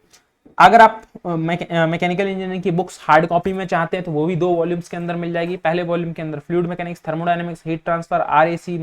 अगर आप मैकेनिकल इंजीनियरिंग की बुक्स हार्ड कॉपी में चाहते हैं तो वो भी 2 वॉल्यूम्स के अंदर मिल जाएगी। पहले वॉल्यूम के अंदर fluid mechanics, thermodynamics, heat transfer, RAC,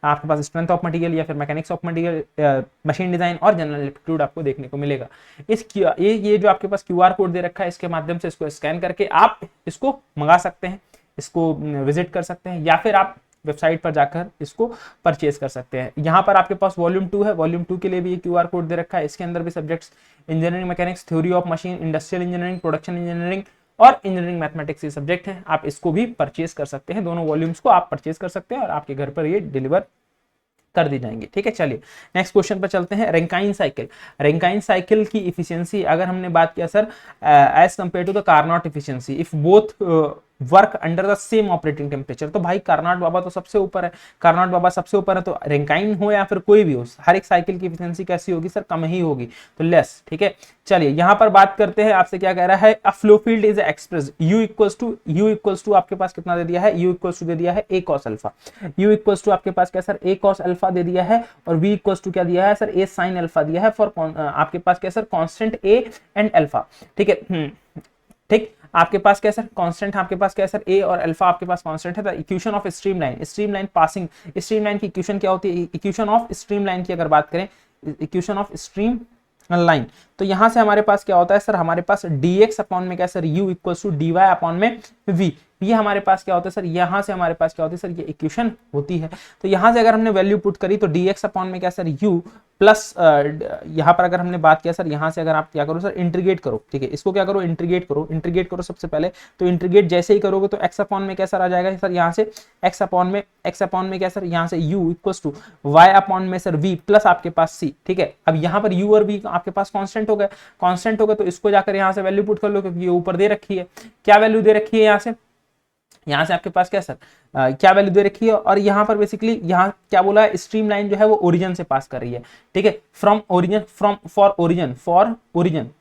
आपके पास स्ट्रेंथ ऑफ मटेरियल या फिर mechanics of material, machine design और जनरल एप्टीट्यूड आपको देखने को मिलेगा। ये जो आपके पास क्यूआर कोड दे रखा है, इसके माध्यम से इसको स्कैन करके आप इसको मंगा सकते हैं, इसको विजिट कर सकते हैं, या फिर आप वेबसाइट पर जाकर इसको परचेज कर सकते हैं। यहाँ पर आपके पास वॉल्यूम 2 है, वॉल्यूम 2 के लिए भी ये क्यूआर कोड दे रखा है। इसके अंदर भी subjects engineering mechanics, theory of machine, industrial engineering, production engineering और इंजीनियरिंग मैथमेटिक्स ये सब्जेक्ट हैं। आप इसको भी परचेज कर सकते हैं, दोनों वॉल्यूम्स को आप परचेज कर सकते हैं और आपके घर पर ये डिलीवर कर दी जाएंगी, ठीक है। चलिए नेक्स्ट क्वेश्चन पर चलते हैं। रैंकाइन साइकिल, रैंकाइन साइकिल की इफिशियंसी अगर हमने बात किया sir as compare to the Carnot efficiency if both work under the same operating temperature, तो भाई कार्नोट बाबा तो सबसे ऊपर है, कार्नोट बाबा सबसे ऊपर है, तो रैंकाइन हो या फिर कोई भी हो, हर एक साइकिल की इफिशियंसी कैसी होगी सर, कम ही होगी, तो लेस, ठीक है। चलिए यहाँ पर बात करते हैं, आपसे क्या कह रहा है, a flow field is express u equals to आपके पास कितना दे दिया है, u इक्वल्स टू दे दिया है a cos alpha, u equals to आपके पास क्या सर a cos अल्फा दे दिया है, और v इक्वल्स टू क्या दिया है सर a sin अल्फा दिया है फॉर आपके पास क्या sir constant a and alpha, ठीक है, ठीक। आपके पास क्या सर कांस्टेंट, आपके पास क्या सर a और अल्फा आपके पास कांस्टेंट है। Equation of streamline passing, streamline की इक्वेशन क्या होती है, इक्वेशन ऑफ स्ट्रीमलाइन की अगर बात करें, इक्वेशन ऑफ स्ट्रीम लाइन, तो यहां से हमारे पास क्या होता है सर, हमारे पास dx अपॉन में क्या sir u equals to dy upon में v, ये हमारे पास क्या होता है सर, यहां से हमारे पास क्या होती है सर, ये इक्वेशन होती है। तो यहां से अगर हमने वैल्यू पुट करी तो dx अपॉन में क्या सर u प्लस यहाँ पर अगर हमने बात किया सर, यहाँ से अगर आप क्या करो सर इंटीग्रेट करो, ठीक है, इसको क्या करो इंटीग्रेट करो सबसे पहले, तो इंटीग्रेट जैसे ही करोगे तो x अपॉन में क्या सर आ जाएगा सर, यहाँ से x अपॉन में क्या सर, यहाँ से u equals to y upon में सर v प्लस आपके पास c, ठीक है। अब यहाँ पर u और v आपके पास कांस्टेंट हो गए, तो इसको जाकर यहाँ से वैल्यू पुट कर लो, क्योंकि ये ऊपर दे रखी है, क्या वैल्यू दे रखी है यहाँ से आपके पास क्या सर, क्या वैल्यू दे रखी है, और यहाँ पर बेसिकली यहाँ क्या बोला है, स्ट्रीम लाइन जो है वो ओरिजिन से पास कर रही है, ठीक है, from origin, from for origin,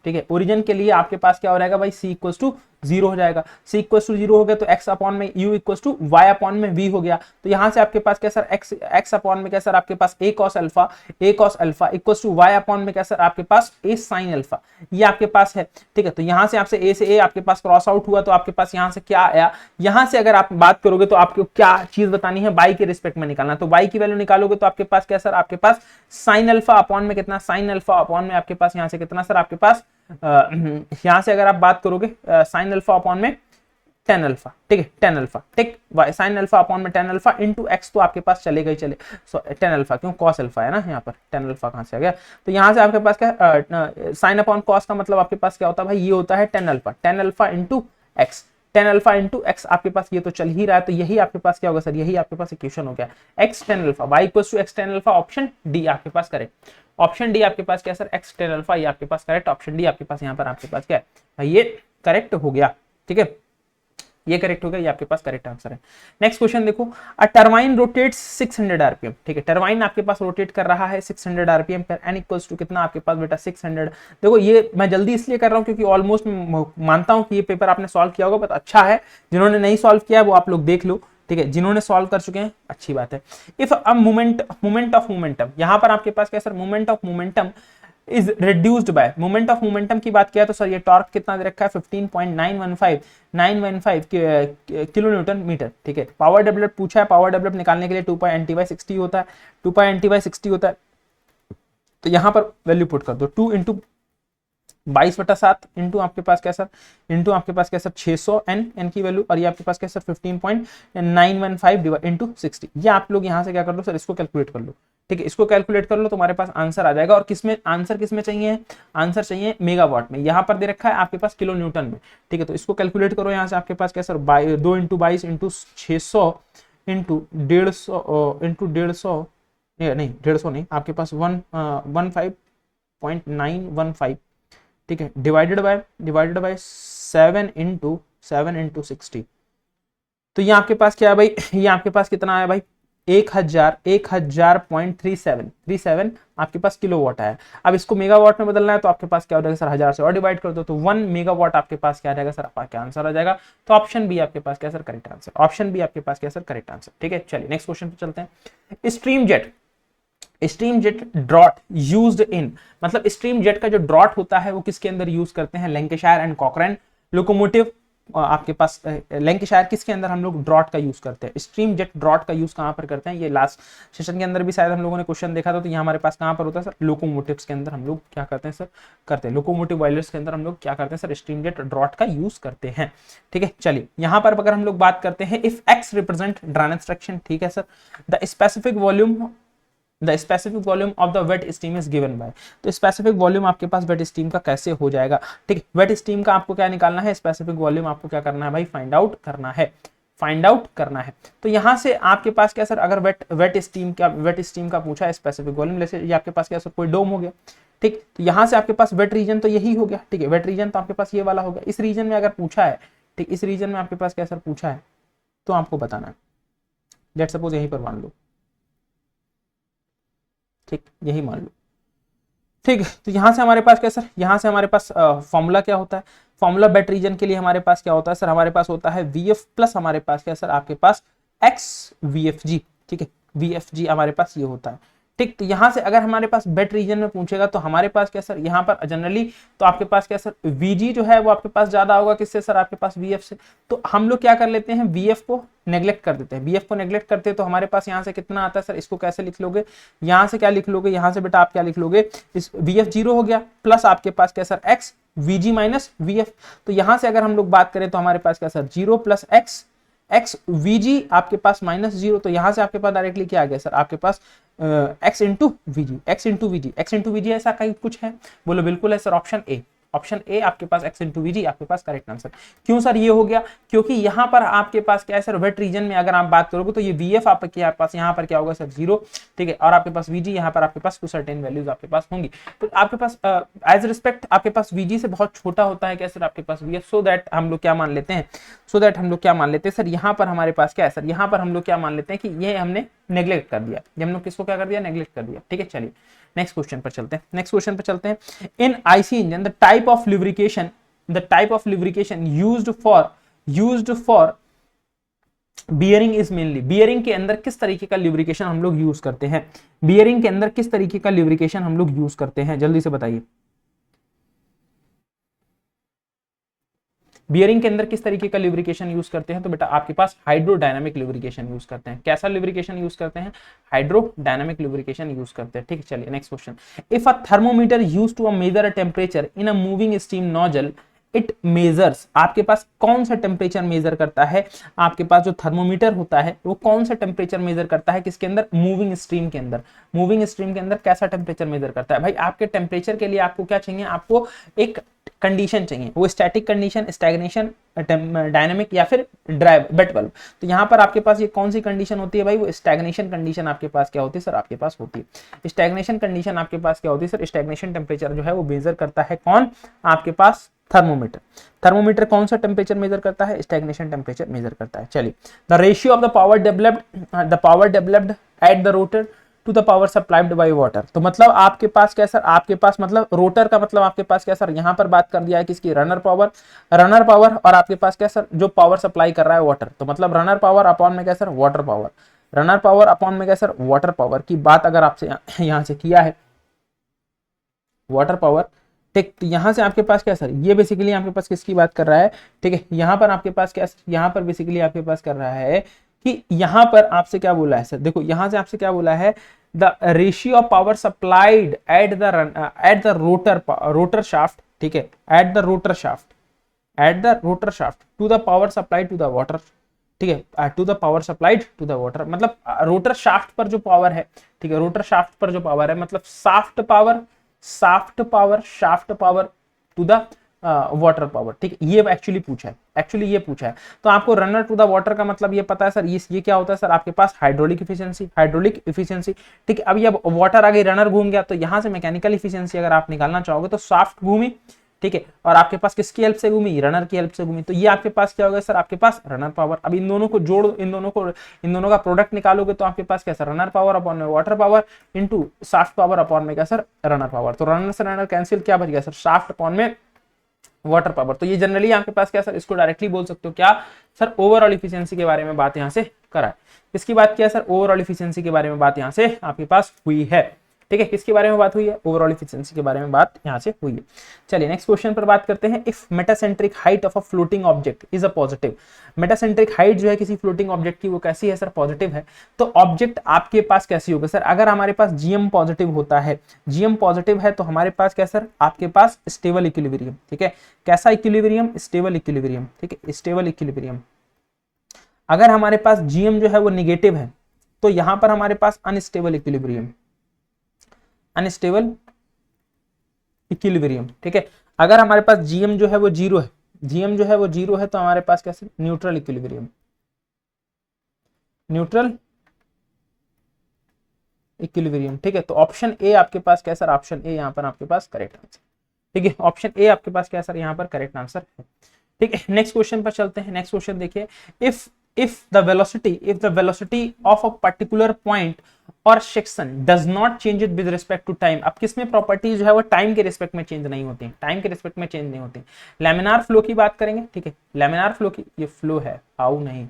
ठीक है, ओरिजिन के लिए आपके पास क्या हो जाएगा भाई, c इक्वल टू 0 हो जाएगा, c इक्वल टू 0 हो गया तो x अपॉन में u equal to y upon में v हो गया, तो यहाँ से आपके पास क्या सर x अपॉन में क्या सर आपके पास a cos alpha equal to y upon में क्या सर आपके पास a sin अल्फा, ये आपके पास है, ठीक है। तो यहाँ से आपसे a से a आपके पास क्रॉस आउट हुआ, तो आपके पास यहाँ से क्या आया, यहाँ से अगर आप बात करोगे तो आपको क्या चीज बतानी है, y के रिस्पेक्ट में निकालना, तो y की वैल्यू निकालोगे तो आपके पास क्या सर आपके पास sin अल्फा अपॉन में कितना, sin अल्फा अपॉन में आपके पास यहाँ से कितना सर आपके पास यहां से अगर आप बात करोगे साइन अल्फा अपॉन में टेन अल्फा, ठीक है, टेन अल्फा, ठीक, साइन अल्फा अपॉन में टेन अल्फा इंटू एक्स, तो आपके पास चलेगा ही चले, टेन अल्फा क्यों, कॉस अल्फा है ना, यहाँ पर टेन अल्फा कहां से आ गया, तो यहाँ से आपके पास क्या साइन अपॉन कॉस का मतलब आपके पास क्या होता है भाई, ये होता है tan alpha into x, tan alpha into x, आपके पास ये तो चल ही रहा है, तो यही आपके पास क्या होगा सर, यही आपके पास इक्वेशन हो गया, x tan alpha y equal to x tan alpha, option D आपके पास करेक्ट, ऑप्शन डी आपके पास क्या सर, एक्स टेन अल्फा, ये आपके पास करेक्ट, ऑप्शन डी आपके पास यहाँ पर आपके पास क्या है भाई, ये करेक्ट हो गया, ठीक है, ये करेक्ट हो गया, ये आपके पास करेक्ट आंसर है। नेक्स्ट क्वेश्चन देखो, अ टरबाइन रोटेट्स 600 आरपीएम, ठीक है, टरबाइन आपके पास रोटेट कर रहा है 600 आरपीएम पर, एन इक्वल्स टू कितना आपके पास बेटा 600, देखो ये मैं जल्दी इसलिए कर रहा हूं क्योंकि ऑलमोस्ट मानता हूं कि ये पेपर आपने सॉल्व किया होगा, बट अच्छा है, जिन्होंने नहीं सॉल्व किया है वो आप लोग देख लो, ठीक है, जिन्होंने सॉल्व कर चुके हैं अच्छी बात है। If a moment of momentum, यहां पर आपके पास क्या sir, moment of momentum is reduced by, moment of momentum की बात किया तो सर ये टॉर्क कितना दे रखा है 15.915 किलो न्यूटन मीटर, ठीक है, पावर डेवलप पूछा है, पावर डेवलप निकालने के लिए 2 पाई NT बाई 60 होता है, 2 पाई NT बाई 60 होता है, तो यहां पर वैल्यू पुट कर दो, 2 इंटू 22/7 इंटू आपके पास क्या सर, इंटू आपके पास क्या सर 600 एन की वैल्यू, और ये आपके पास क्या सर 15.915 इंटू 60, ये आप लोग यहाँ से क्या कर लो सर, इसको कैलकुलेट कर लो, ठीक है, इसको कैलकुलेट कर लो, तुम्हारे पास आंसर आ जाएगा, और किसमें आंसर किसमें चाहिए, आंसर चाहिए मेगावाट में, यहाँ पर दे रखा है आपके पास किलो न्यूटन में, ठीक है, तो इसको कैलकुलेट करो, यहाँ से आपके पास क्या सर 2 इंटू 22 इंटू 600 इंटू 150 नहीं 150 नहीं, आपके पास 15.915, ठीक है, डिवाइडेड बाय 7 इंटू 60, तो ये आपके पास क्या है भाई, ये आपके पास कितना आया भाई 1000.37 आपके पास किलोवाट आया। अब इसको मेगावाट में बदलना है तो आपके पास क्या हो जाएगा सर, 1000 से और डिवाइड कर दो तो 1 मेगावाट आपके पास क्या आ जाएगा सर, आपका क्या आंसर आ जाएगा, तो ऑप्शन बी आपके पास क्या sir correct answer, option B आपके पास क्या सर करेक्ट आंसर, ठीक है। चलिए नेक्स्ट क्वेश्चन पे चलते हैं। Stream jet draught used in, मतलब स्ट्रीम जेट का जो ड्रॉट होता है वो किसके अंदर यूज करते हैं, लैंकाशायर एंड कॉकरेन लोकोमोटिव, आपके पास लैंकाशायर किसके अंदर हम लोग ड्रॉट का यूज करते हैं, स्ट्रीम जेट ड्रॉट का यूज कहां पर करते हैं, ये लास्ट सेशन के अंदर भी शायद हम लोगों ने क्वेश्चन देखा था, तो ये हमारे पास कहां पर होता है सर, लोकोमोटिव्स के अंदर हम लोग क्या करते हैं सर, करते हैं लोकोमोटिव बॉयलर्स के अंदर हम लोग क्या करते हैं सर, स्ट्रीम जेट ड्रॉट का यूज करते हैं, ठीक है। चलिए यहां पर अगर हम लोग बात करते हैं, if x represent drainage section, ठीक है sir, the specific volume of the wet steam is given by, तो स्पेसिफिक वॉल्यूम आपके पास वेट स्टीम का कैसे हो जाएगा, ठीक है, वेट स्टीम का आपको क्या निकालना है, स्पेसिफिक वॉल्यूम आपको क्या करना है भाई, फाइंड आउट करना है, तो यहां से आपके पास क्या सर, अगर वेट स्टीम का पूछा है स्पेसिफिक वॉल्यूम, जैसे ये आपके पास क्या सर कोई डोम हो गया, ठीक, तो यहां से आपके पास वेट रीजन तो यही हो गया, ठीक है, वेट रीजन तो आपके पास ये वाला हो गया, इस रीजन में अगर पूछा है, ठीक, इस रीजन में आपके पास क्या सर पूछा है तो आपको बताना है, लेट सपोज यहीं पर मान लो, ठीक, यही मान लो, ठीक है, तो यहां से हमारे पास क्या सर, यहां से हमारे पास फॉर्मूला क्या होता है, फॉर्मूला बेट रीजन के लिए हमारे पास क्या होता है सर, हमारे पास होता है VF प्लस हमारे पास क्या सर, आपके पास XVFG, ठीक है, VFG हमारे पास ये होता है, ठीक, तो यहां से अगर हमारे पास बेट रीजन में पूछेगा तो हमारे पास क्या सर, यहाँ पर जनरली तो आपके पास क्या सर VG जो है वो आपके पास ज्यादा होगा, किससे सर, आपके पास VF से, तो हम लोग क्या कर लेते हैं, VF को नेग्लेक्ट कर देते हैं, VF को नेग्लेक्ट करते हैं तो हमारे पास यहाँ से कितना आता है सर, इसको कैसे लिख लोगे, यहाँ से क्या लिख लोगे, यहाँ से बेटा आप क्या लिख लोगे, इस VF 0 हो गया प्लस आपके पास क्या sir X VG minus VF, तो यहाँ से अगर हम लोग बात करें तो हमारे पास क्या सर 0 प्लस X VG आपके पास माइनस 0, तो यहां से आपके पास डायरेक्टली क्या आ गया सर, आपके पास X इंटू VG ऐसा कहीं कुछ है, बोलो बिल्कुल है sir, option A, option A आपके पास x इंटू वीजी आपके पास करेक्ट आंसर। क्यों सर ये हो गया? क्योंकि यहाँ पर आपके पास क्या है सर, वेट रीजन में अगर आप बात करोगे तो ये VF आपके पास यहाँ पर क्या होगा सर 0, ठीक है, और आपके पास VG यहाँ पर आपके पास कुछ सर्टेन वैल्यूज आपके पास होंगी। तो आपके पास एज रिस्पेक्ट आपके पास VG से बहुत छोटा होता है क्या सर आपके पास VF, सो दैट हम लोग क्या मान लेते हैं, सर यहाँ पर हमारे पास क्या है सर, यहाँ पर हम लोग क्या मान लेते हैं कि ये हमने नेग्लेक्ट कर दिया, ये हम लोग किसको क्या कर दिया, नेग्लेक्ट कर दिया, ठीक है। चलिए नेक्स्ट क्वेश्चन पर चलते हैं। In IC engine the type of lubrication used for bearing is mainly, bearing के अंदर किस तरीके का लुब्रिकेशन हम लोग यूज करते हैं, बियरिंग के अंदर किस तरीके का लुब्रिकेशन हम लोग यूज करते हैं, जल्दी से बताइए। बियरिंग के अंदर किस तरीके का लुब्रिकेशन यूज करते हैं, तो बेटा आपके पास हाइड्रोडायनामिक लुब्रिकेशन यूज करते हैं। कैसा लुब्रिकेशन यूज करते हैं, हाइड्रोडायनामिक लुब्रिकेशन यूज करते हैं, ठीक है। चलिए next question, if a thermometer used to measure a temperature in a moving steam nozzle it measures, आपके पास कौन सा टेम्परेचर मेजर करता है, आपके पास जो थर्मोमीटर होता है वो कौन सा टेम्परेचर मेजर करता है, किसके अंदर, मूविंग स्ट्रीम के अंदर। मूविंग स्ट्रीम के अंदर कैसा टेम्परेचर मेजर करता है भाई, आपके टेम्परेचर के लिए आपको क्या चाहिए, आपको एक कंडीशन चाहिए, वो स्टैटिक कंडीशन, स्टैग्नेशन, डायनामिक या फिर ड्राइव वेट बल्ब। तो यहाँ पर आपके पास ये कौन सी कंडीशन होती है भाई, वो स्टैग्नेशन कंडीशन आपके पास क्या होती है सर, आपके पास होती है स्टैग्नेशन कंडीशन आपके पास क्या होती है सर, स्टैग्नेशन टेम्परेचर जो है वो मेजर करता है कौन, आपके पास थर्मोमीटर कौन सा टेम्परेचर मेजर करता है, स्टैग्नेशन टेम्परेचर मेजर करता है। चलिए the ratio of the power developed at the rotor to the power supplied by water. तो मतलब आपके पास क्या सर, आपके पास मतलब रोटर का मतलब आपके पास क्या सर, यहाँ पर बात कर दिया है किसकी, रनर पावर और आपके पास क्या सर, जो पावर सप्लाई कर रहा है वाटर, तो मतलब रनर पावर अपॉन में क्या sir, water power, runner power upon में क्या सर, वाटर पावर की बात अगर आपसे यहाँ से किया है वाटर पावर, ठीक, तो यहाँ से आपके पास क्या सर, ये बेसिकली आपके पास किसकी बात कर रहा है, ठीक है। यहाँ पर आपके पास क्या, यहाँ पर बेसिकली आपके पास कर रहा है कि यहाँ पर आपसे क्या बोला है सर, देखो यहाँ से आपसे क्या बोला है, the ratio of power supplied at the rotor shaft, ठीक है, at the rotor shaft to the power supplied to the water, ठीक है, to the power supplied to the water, मतलब रोटर शाफ्ट पर जो पावर है, ठीक है, रोटर शाफ्ट पर जो पावर है, मतलब shaft power to the water power, ठीक है, ये एक्चुअली पूछा है। तो आपको रनर टू द वाटर का मतलब ये पता है सर, ये क्या होता है सर, आपके पास हाइड्रोलिक इफिशियंसी, ठीक है। अब ये वाटर आ गई, रनर घूम गया, तो यहां से मैकेनिकल इफिशियंसी अगर आप निकालना चाहोगे तो शाफ्ट घूमी, ठीक है, और आपके पास किसकी हेल्प से घूमी, रनर की हेल्प से घूमी, तो ये आपके पास क्या होगा सर, आपके पास रनर पावर। अब इन दोनों को जोड़ो, इन दोनों का प्रोडक्ट निकालोगे तो आपके पास क्या सर, रनर पावर अपॉन में water power into shaft power upon में क्या सर, रनर पावर। तो रनर से रनर कैंसिल, क्या बच गया सर, शाफ्ट अपॉन में वाटर पावर। तो ये जनरली आपके पास क्या सर, इसको डायरेक्टली बोल सकते हो क्या सर, ओवरऑल इफिशियंसी के बारे में बात यहाँ से करा है। किसकी बात किया सर, ओवरऑल इफिशियंसी के बारे में बात यहाँ से आपके पास हुई है, ठीक है। किसके बारे में बात हुई है, ओवरऑल इफिशियंसी के बारे में बात यहाँ से हुई है। चलिए नेक्स्ट क्वेश्चन पर बात करते हैं। If metacentric height of a floating object is a positive, metacentric height जो है किसी फ्लोटिंग ऑब्जेक्ट की वो कैसी है सर, पॉजिटिव है, तो ऑब्जेक्ट आपके पास कैसी होगी सर, अगर हमारे पास जीएम पॉजिटिव होता है, जीएम पॉजिटिव है तो हमारे पास क्या सर, आपके पास स्टेबल इक्विलिब्रियम, ठीक है। कैसा इक्विलिब्रियम, स्टेबल इक्विलिब्रियम, ठीक है, स्टेबल इक्विलिब्रियम। अगर हमारे पास जीएम जो है वो निगेटिव है तो यहां पर हमारे पास अनस्टेबल इक्विलिब्रियम, ठीक है। अगर हमारे पास जीएम जो है वो जीरो है, तो हमारे पास कैसे, न्यूट्रल इक्विलिब्रियम, ठीक है। तो ऑप्शन ए आपके पास क्या सर, ऑप्शन ए यहाँ पर आपके पास करेक्ट आंसर, ठीक है, ऑप्शन ए आपके पास क्या सर, यहाँ पर करेक्ट आंसर है, ठीक है। नेक्स्ट क्वेश्चन पर चलते हैं। नेक्स्ट क्वेश्चन देखिए, if the velocity of a particular point और section does not change it with respect to time, अब किसमें प्रॉपर्टी जो है वो टाइम के रिस्पेक्ट में चेंज नहीं होती, लैमिनार फ्लो की बात करेंगे, ठीक है, लैमिनार फ्लो की, ये फ्लो है, हाउ नहीं,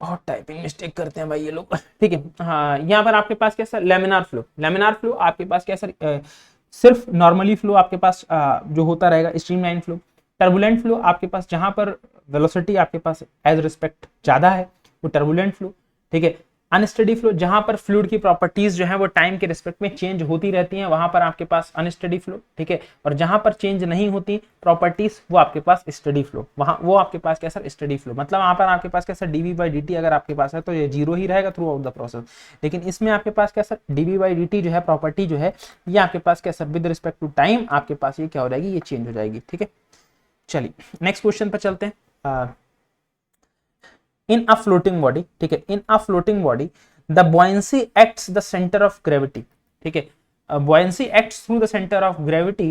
बहुत टाइपिंग मिस्टेक करते हैं भाई ये लोग, ठीक है। हाँ, यहाँ पर आपके पास क्या सर, लैमिनार फ्लो आपके पास क्या सर, सिर्फ नॉर्मली फ्लो आपके पास जो होता रहेगा, स्ट्रीमलाइन फ्लो। टर्बुलेंट फ्लो आपके पास जहां पर वेलोसिटी आपके पास एज रिस्पेक्ट ज्यादा है, वो टर्बुलेंट फ्लो, ठीक है। अनस्टडी फ्लो, जहां पर फ्लूइड की प्रॉपर्टीज जो है वो टाइम के रिस्पेक्ट में चेंज होती रहती हैं, वहां पर आपके पास अनस्टडी फ्लो, ठीक है। और जहां पर चेंज नहीं होती प्रॉपर्टीज, वो आपके पास स्टडी फ्लो, वहां वो आपके पास क्या सर, स्टडी फ्लो। मतलब वहां पर आपके पास क्या सर, डीवी बाई dt अगर आपके पास है तो ये जीरो ही रहेगा थ्रू आउट द प्रोसेस। लेकिन इसमें आपके पास क्या सर, डीवी बाई dt जो है प्रॉपर्टी जो है, ये आपके पास क्या sir, with respect to time आपके पास ये क्या हो जाएगी, ये चेंज हो जाएगी, ठीक है। चलिए नेक्स्ट क्वेश्चन पर चलते हैं। इन अ फ्लोटिंग बॉडी, ठीक है, in a floating body the buoyancy acts the center of gravity, ठीक है, buoyancy acts through the center of gravity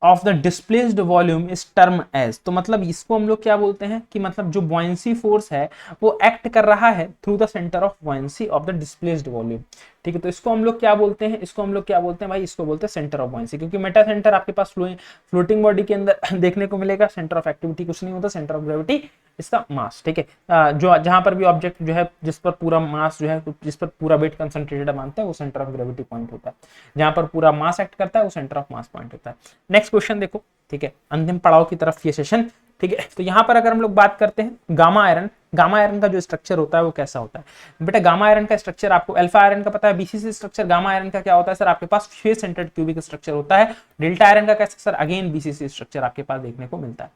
of the displaced volume is term as। तो मतलब इसको हम लोग क्या बोलते हैं कि मतलब जो buoyancy force है वो एक्ट कर रहा है through the centre of buoyancy of the displaced volume, ठीक है। तो इसको हम लोग क्या बोलते हैं, इसको हम लोग क्या बोलते हैं भाई, इसको बोलते हैं सेंटर ऑफ buoyancy, क्योंकि मेटा सेंटर आपके पास फ्लोटिंग बॉडी के अंदर देखने को मिलेगा। सेंटर ऑफ एक्टिविटी कुछ नहीं होता, सेंटर ऑफ ग्रेविटी इसका मास, ठीक है। जो जहां पर भी ऑब्जेक्ट जो है, जिस पर पूरा मास जो है, जिस पर पूरा वेट कंसंट्रेटेड मानते हैं, वो सेंटर ऑफ ग्रेविटी पॉइंट होता है। जहां पर पूरा मास एक्ट करता है वो सेंटर ऑफ मास पॉइंट होता है। नेक्स्ट क्वेश्चन देखो, ठीक है, अंतिम पड़ाव की तरफ ये सेशन, ठीक है। तो यहाँ पर अगर हम लोग बात करते हैं गामा आयरन, गामा आयरन का जो स्ट्रक्चर होता है वो कैसा होता है बेटा। गामा आयरन का स्ट्रक्चर आपको अल्फा आयरन का पता है, बीसीसी स्ट्रक्चर। गामा आयरन का क्या होता है सर, आपके पास फेस सेंटर्ड क्यूबिक स्ट्रक्चर होता है। डेल्टा आयरन का कैसा सर, अगेन बीसीसी स्ट्रक्चर आपके पास देखने को मिलता है,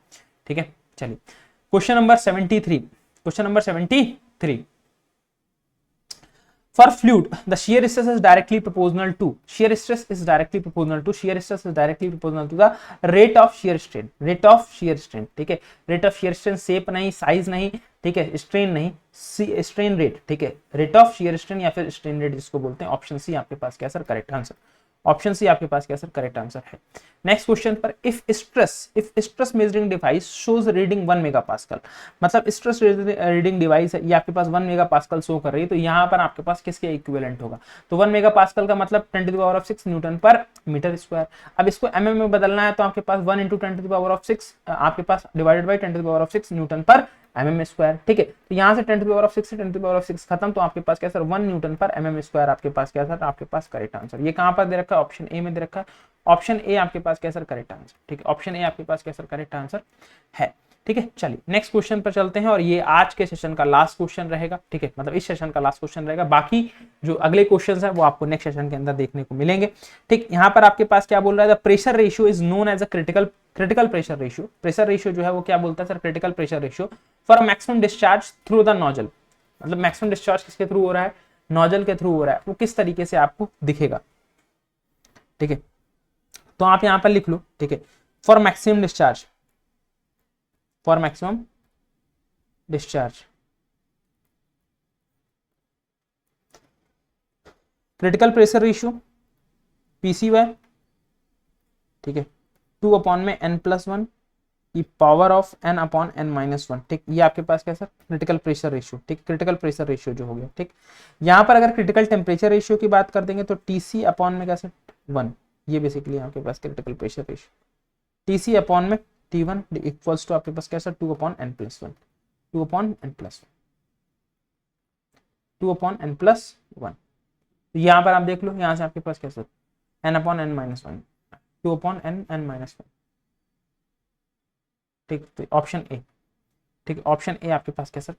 ठीक है। चलिए question number 73, question number 73, for fluid the shear stress is directly proportional to, shear stress is directly proportional to, shear stress is directly proportional to the rate of shear strain, rate of shear strain, ठीक है। rate of shear strain shape नहीं, साइज नहीं, ठीक है, स्ट्रेन नहीं, स्ट्रेन रेट, ठीक है, रेट ऑफ shear strain या फिर स्ट्रेन रेट जिसको बोलते हैं। ऑप्शन सी आपके पास क्या sir, correct answer. Option C आपके पास क्या सर, करेक्ट आंसर है। नेक्स्ट क्वेश्चन पर, if stress measuring device shows reading 1 megapascal, मतलब स्ट्रेस रीडिंग डिवाइस है ये आपके पास 1 मेगापास्कल शो कर रही है, तो यहाँ पर आपके पास किसके इक्विवेलेंट होगा, तो 1 मेगापास्कल का मतलब 10⁻⁶ न्यूटन पर मीटर स्क्वायर। अब इसको एमएम में बदलना है तो आपके पास 1 × 10⁻⁶ आपके पास डिवाइडेड बाई 10⁻⁶ न्यूटन पर एमएम स्क्वायर, ठीक है। तो यहाँ से 10⁻⁶ से 10⁻⁶ खत्म, तो आपके पास क्या सर, 1 न्यूटन पर एमएम स्क्वायर आपके पास क्या सर, आपके पास करेक्ट आंसर। ये कहां पर दे रखा है, ऑप्शन ए में दे रखा है। ऑप्शन ए आपके पास क्या सर, करेक्ट आंसर, ठीक है। ऑप्शन ए आपके पास क्या सर, करेक्ट आंसर है, ठीक है। चलिए नेक्स्ट क्वेश्चन पर चलते हैं, और ये आज के सेशन का लास्ट क्वेश्चन रहेगा, ठीक है, मतलब इस सेशन का लास्ट क्वेश्चन रहेगा। बाकी जो अगले क्वेश्चंस हैं वो आपको नेक्स्ट सेशन के अंदर देखने को मिलेंगे, ठीक। यहाँ पर आपके पास क्या बोल रहा है, the pressure ratio is known as a critical pressure ratio. Pressure ratio जो है वो क्या बोलता है sir, critical pressure ratio for maximum discharge through the nozzle, मतलब मैक्सिमम डिस्चार्ज किसके थ्रू हो रहा है, नोजल के थ्रू हो रहा है, वो किस तरीके से आपको दिखेगा, ठीक है। तो आप यहां पर लिख लो, ठीक है, for maximum discharge, for maximum discharge critical pressure ratio PCY, ठीक है, 2 अपॉन में n+1 की power of n upon n-1, ठीक। ये आपके पास क्या सर, क्रिटिकल प्रेशर रेशियो, ठीक, क्रिटिकल प्रेशर रेशियो जो हो गया, ठीक। यहाँ पर अगर क्रिटिकल टेम्परेचर रेशियो की बात कर देंगे तो TC अपॉन में क्या सर, 1, ये बेसिकली आपके पास critical pressure ratio. TC upon में T1 इक्वल्स टू आपके पास क्या sir, 2 upon n+1, 2 upon n+1, 2 upon n+1। यहाँ पर आप देख लो, यहाँ से आपके पास क्या sir, n upon n-1, 2 upon n-1, ठीक। तो ऑप्शन ए, ठीक है, ऑप्शन ए आपके पास क्या सर,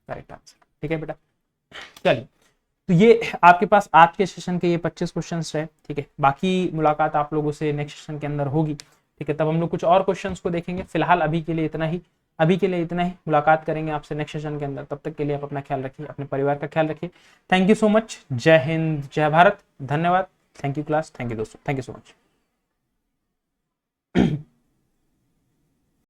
करेक्ट आंसर, ठीक है बेटा। चलिए तो ये आपके पास आज के सेशन के ये 25 क्वेश्चंस रहे, ठीक है। बाकी मुलाकात आप लोगों से नेक्स्ट सेशन के अंदर होगी, ठीक है, तब हम लोग कुछ और क्वेश्चंस को देखेंगे। फिलहाल अभी के लिए इतना ही, मुलाकात करेंगे आपसे नेक्स्ट सेशन के अंदर। तब तक के लिए आप अपना ख्याल रखिए, अपने परिवार का ख्याल रखिए। थैंक यू सो मच, जय हिंद, जय भारत, धन्यवाद, thank you class, thank you दोस्तों, थैंक यू सो मच।